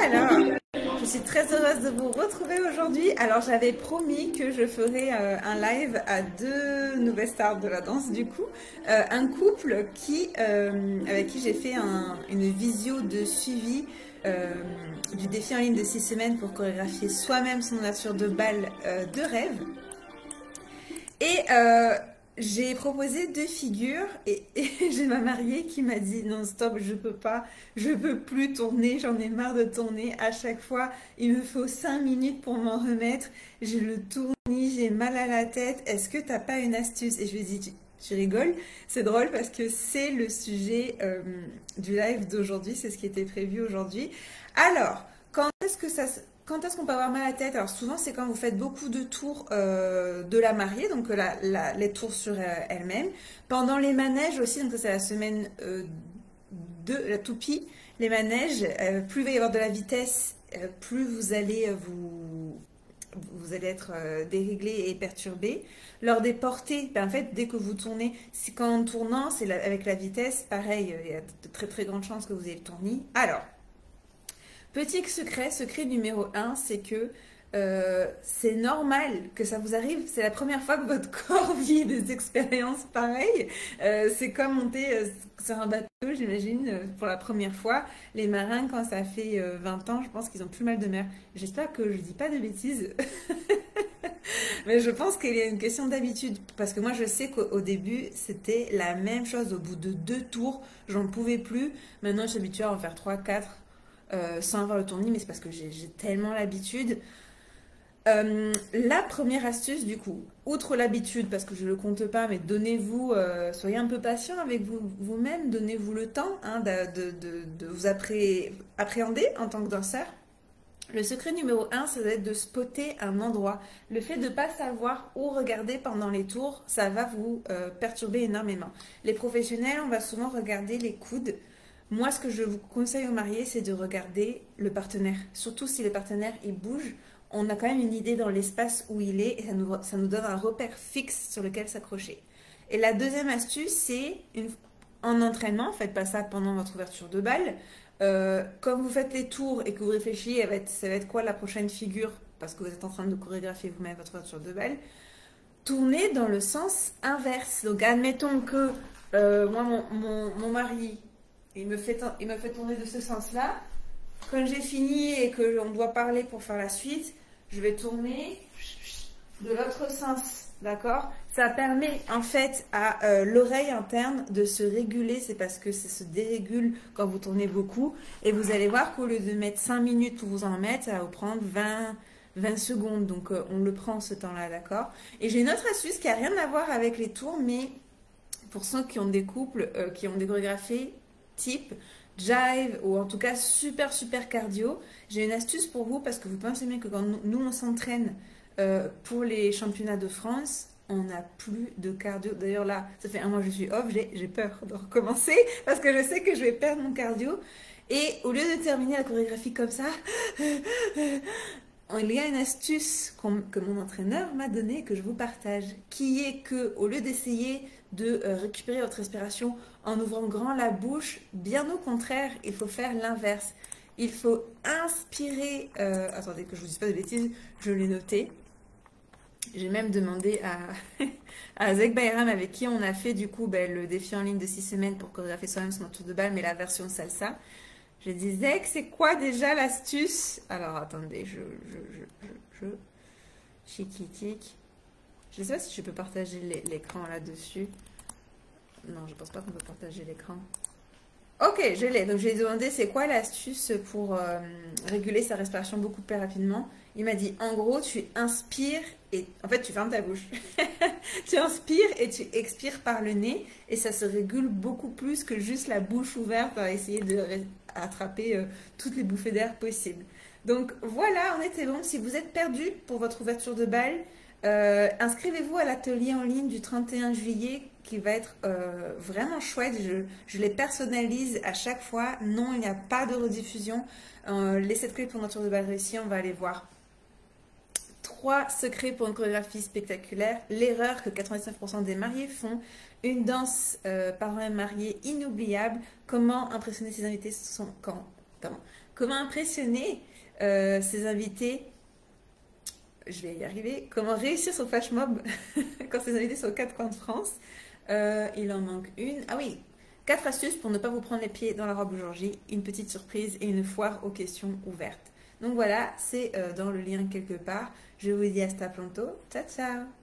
Alors, je suis très heureuse de vous retrouver aujourd'hui. Alors, j'avais promis que je ferais un live à deux nouvelles stars de la danse, du coup. Un couple avec qui j'ai fait une visio de suivi du défi en ligne de 6 semaines pour chorégraphier soi-même son ouverture de bal de rêve. Et j'ai proposé deux figures et j'ai ma mariée qui m'a dit non stop, je peux pas, je peux plus tourner, j'en ai marre de tourner. À chaque fois, il me faut 5 minutes pour m'en remettre. J'ai le tournis, j'ai mal à la tête. Est-ce que t'as pas une astuce? Et je lui ai dit tu rigoles, c'est drôle parce que c'est le sujet du live d'aujourd'hui, c'est ce qui était prévu aujourd'hui. Alors, quand est-ce qu'on peut avoir mal à la tête? Alors souvent c'est quand vous faites beaucoup de tours de la mariée, donc les tours sur elle-même. Pendant les manèges aussi, donc ça c'est la semaine de la toupie. Les manèges, plus il va y avoir de la vitesse, plus vous allez vous allez être déréglé et perturbé. Lors des portées, ben en fait, dès que vous tournez, en tournant, avec la vitesse, pareil, il y a de très très grandes chances que vous ayez le tournis. Alors, petit secret numéro 1, c'est que c'est normal que ça vous arrive. C'est la première fois que votre corps vit des expériences pareilles. C'est comme monter sur un bateau, j'imagine, pour la première fois. Les marins, quand ça fait 20 ans, je pense qu'ils ont plus mal de mer. J'espère que je dis pas de bêtises. Mais je pense qu'il y a une question d'habitude. Parce que moi, je sais qu'au début, c'était la même chose. Au bout de 2 tours, j'en pouvais plus. Maintenant, je suis habituée à en faire 3, 4. Sans avoir le tournis, mais c'est parce que j'ai tellement l'habitude. La première astuce, du coup, outre l'habitude, parce que je ne le compte pas, mais donnez-vous, soyez un peu patient avec vous-même, donnez-vous le temps hein, de vous appréhender en tant que danseur. Le secret numéro 1, ça va être de spotter un endroit. Le fait de ne pas savoir où regarder pendant les tours, ça va vous perturber énormément. Les professionnels, on va souvent regarder les coudes. Moi, ce que je vous conseille aux mariés, c'est de regarder le partenaire. Surtout si le partenaire, il bouge, on a quand même une idée dans l'espace où il est et ça nous donne un repère fixe sur lequel s'accrocher. Et la deuxième astuce, c'est en entraînement, faites pas ça pendant votre ouverture de bal. Quand vous faites les tours et que vous réfléchissez, ça va être quoi la prochaine figure, parce que vous êtes en train de chorégraphier vous-même votre ouverture de bal, tournez dans le sens inverse. Donc, admettons que moi, mon mari... Il me fait tourner de ce sens-là. Quand j'ai fini et qu'on doit parler pour faire la suite, je vais tourner de l'autre sens, d'accord? Ça permet en fait à l'oreille interne de se réguler, c'est parce que ça se dérégule quand vous tournez beaucoup. Et vous allez voir qu'au lieu de mettre 5 minutes pour vous en mettre, ça va vous prendre 20 secondes. Donc on le prend ce temps-là, d'accord? Et j'ai une autre astuce qui n'a rien à voir avec les tours, mais pour ceux qui ont des couples, qui ont des chorégraphies, type jive ou en tout cas super cardio, j'ai une astuce pour vous parce que vous pensez bien que quand nous on s'entraîne pour les championnats de France, on n'a plus de cardio. D'ailleurs là, ça fait un mois que je suis off, j'ai peur de recommencer parce que je sais que je vais perdre mon cardio et au lieu de terminer la chorégraphie comme ça, il y a une astuce que mon entraîneur m'a donnée et que je vous partage, qui est que au lieu d'essayer de récupérer votre respiration en ouvrant grand la bouche, bien au contraire, il faut faire l'inverse. Il faut inspirer. Attendez que je vous dise pas de bêtises, je l'ai noté. J'ai même demandé à Zeg Bayram avec qui on a fait du coup le défi en ligne de 6 semaines pour chorégraphier soi-même son tour de bal, mais la version salsa. Je disais que c'est quoi déjà l'astuce? Alors attendez, chiquitique. Je ne sais pas si je peux partager l'écran là-dessus. Non, je pense pas qu'on peut partager l'écran. Ok, je l'ai. Donc je lui ai demandé c'est quoi l'astuce pour réguler sa respiration beaucoup plus rapidement. Il m'a dit en gros tu inspires et en fait tu fermes ta bouche. Tu inspires et tu expires par le nez et ça se régule beaucoup plus que juste la bouche ouverte à essayer de attraper toutes les bouffées d'air possibles. Donc voilà, on était bon. Si vous êtes perdu pour votre ouverture de bal, inscrivez-vous à l'atelier en ligne du 31 juillet qui va être vraiment chouette. Je les personnalise à chaque fois. Non, il n'y a pas de rediffusion. Les 7 clés pour notre tour de bal réussi, on va aller voir 3 secrets pour une chorégraphie spectaculaire. L'erreur que 99% des mariés font. Une danse par un marié inoubliable. Comment impressionner ses invités Comment impressionner ses invités? Je vais y arriver. Comment réussir son flash mob quand ses invités sont aux quatre coins de France? Il en manque une. Ah oui, 4 astuces pour ne pas vous prendre les pieds dans la robe aujourd'hui, une petite surprise et une foire aux questions ouvertes. Donc voilà, c'est dans le lien quelque part. Je vous dis hasta pronto. Ciao, ciao!